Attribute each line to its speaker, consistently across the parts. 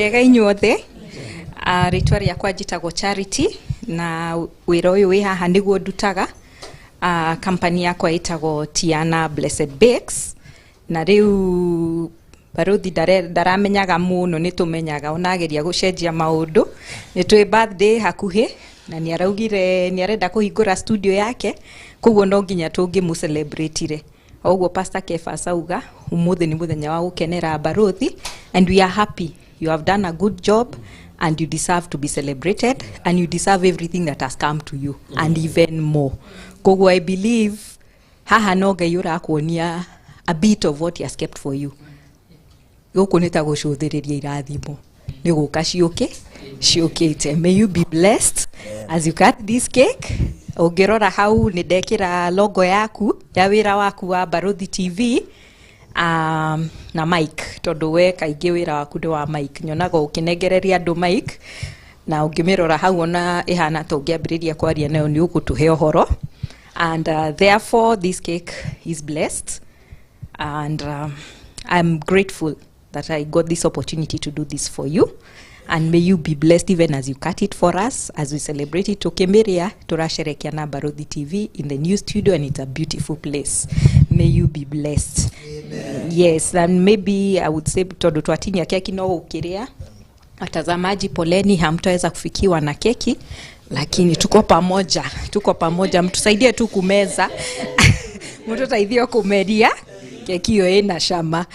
Speaker 1: mwega inyuothe. Ritwa riakwa njitagwo Charity na wira uyu wi haha niguo ndutaga. Company yakwa itagwo Tiana Blessed Bakes na riu baruthi ndaramenyaga muno nitumenyaga onageria gucenjia maundu. Nitwi birthday hakuhi na ni araugire ni arenda kuhingura studio yake, koguo no nginya tungimu celebrate. Oguo Pastor Kefas auga umuthi ni muthenya wa gukenera baruthi, and we are happy. You have done a good job and you deserve to be celebrated and you deserve everything that has come to you and even more. Koguo I believe haha no Ngai urakuonia a bit of what he has kept for you. Guku nita gucuthiriria irathimo ni guka ciukite. May you be blessed as you cut this cake. Ungirora hau ni ndekira logo yaku ya wira waku wa Baruthi TV na mic, tondu we kaingi wira waku ndi wa mic. Nyonaga ukinengereria andu mic na ungimirora hau ona ihana ta ungiambiriria kwaria nayo ni ugutuhe uhoro. And therefore this cake is blessed, and I'm grateful that I got this opportunity to do this for you. And may you be blessed even as you cut it for us, as we celebrate it. Tukemiria turasherekea na Baruthi TV in the new studio, and it's a beautiful place. May you be blessed. Amen. Yes, and maybe I would say tondu twatinia keki no ukiria. Watazamaji poleni, hamtaweza kufikiwa na keki, lakini tuko pamoja, mtusaidie tu kumeza. Mututaithio kumeria keki yo ina shama.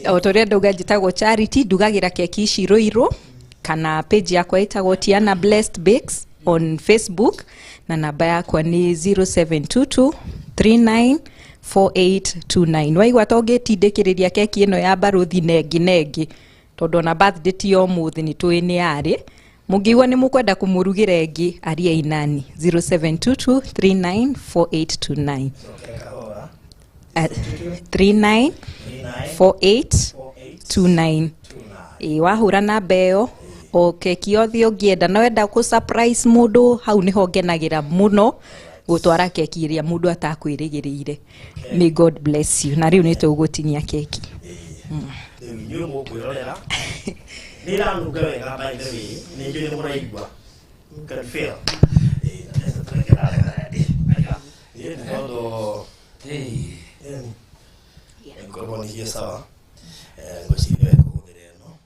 Speaker 1: Otoria nduga njitagwo Charity, ndugagira keki ici Ruiru, kana page yakwa itagwo Tiana Blessed Bakes on Facebook, na namba yakwa ni 0722394829. Waigwa tongitindikiriria keki ino ya Baruthi nengi tondu na birthday ti omuthi ni twini ari. Mugiwa ni mukwenda kumurugira engi aria inani 0722394829. 394829. Wahura na beo o keki yothi ungienda no wenda ku surprise mundu, hau niho ngenagira muno gutwara keki iria mundu atakwirigirire. May God bless you. Na riu ni tugutinia keki.
Speaker 2: Ndio mukwirorera nira nunga wega by the way ni ndio ni muraigwa can feel sawa ngosibe kuhudhuriano.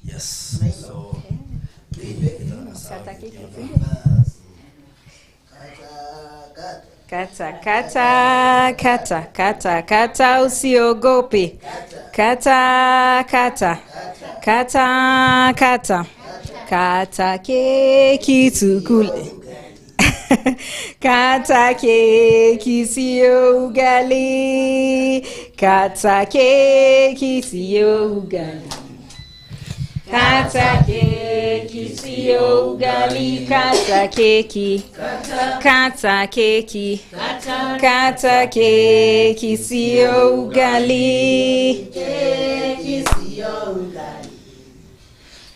Speaker 2: Yes, so
Speaker 1: kata usiogope. Kata keki tukule. Kata keki sio ugali. Kata keki sio ugali. Kata keki sio ugali. Kata keki. Kata keki. Kata keki sio ugali. Keki sio ugali.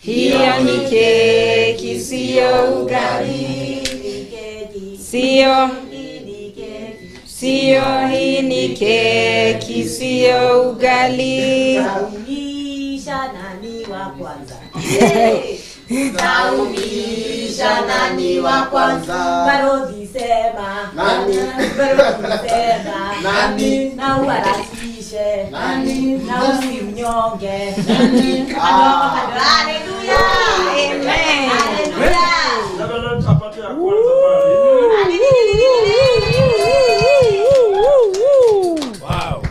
Speaker 1: Hiyo ni keki sio ugali. Sio hii ni keki sio ugali.
Speaker 3: Saumisha nani wa kwanza? Saumisha nani wa kwanza? Baruthi sema nani? Baruthi sema nani? Na uharakishe nani? Na usimnyonge nani? Haleluya! Amen! Haleluya!
Speaker 2: wow.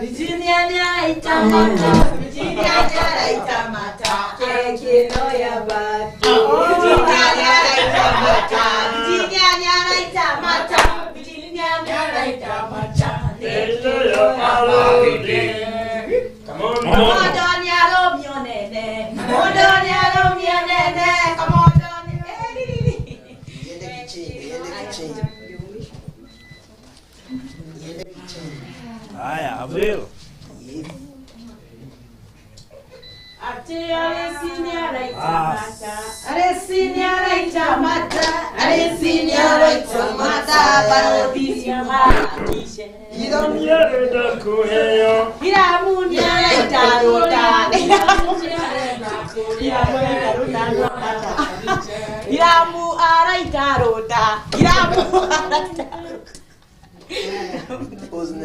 Speaker 3: Virginia itamata. Keki no ya batu. Virginia itamata. Come on. Modoni aromia nene kamodoni.
Speaker 4: Iende kichini.
Speaker 2: Haya, Avril.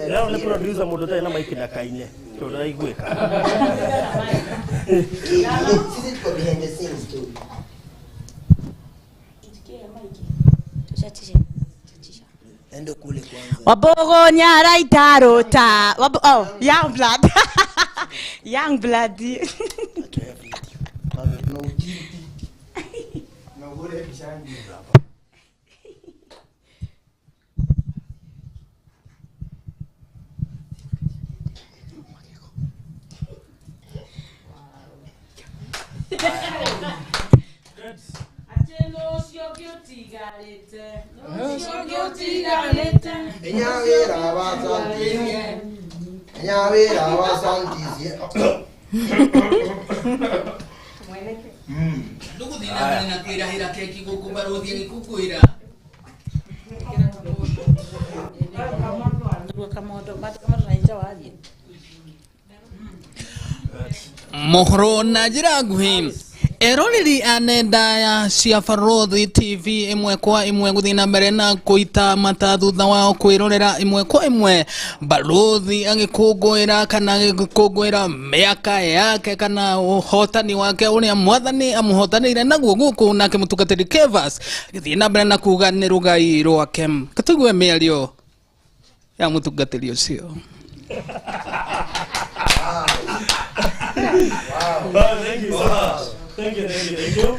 Speaker 2: Leo ni producer mudo tena maiki na kaine. Toda igweka.
Speaker 4: Sisi tuko behind the scenes too. Endo kule kwanza.
Speaker 3: Wabogo nyara itarota. Oh, young blood. Young blood.
Speaker 4: Nyawera wasantizie.
Speaker 5: Ndugu dina na kwira hira keki gukumbaruthi gikukwira. Mohoro na njira nguhi eroreri anenda ya cia Barothi TV imwe kwa imwe guthii na mbere na kuita mata thutha wao kwirorera imwe kwa imwe Barothi agikungwira kana agikungwira miaka yake kana uhotani wake uria mwathani amuhotanire naguo guku nake mutungatiri Kevas githii na mbere na kuga ni rugai rwake katugue miario ya mutungatiri ucio.
Speaker 2: Wow, thank you so much. Thank you.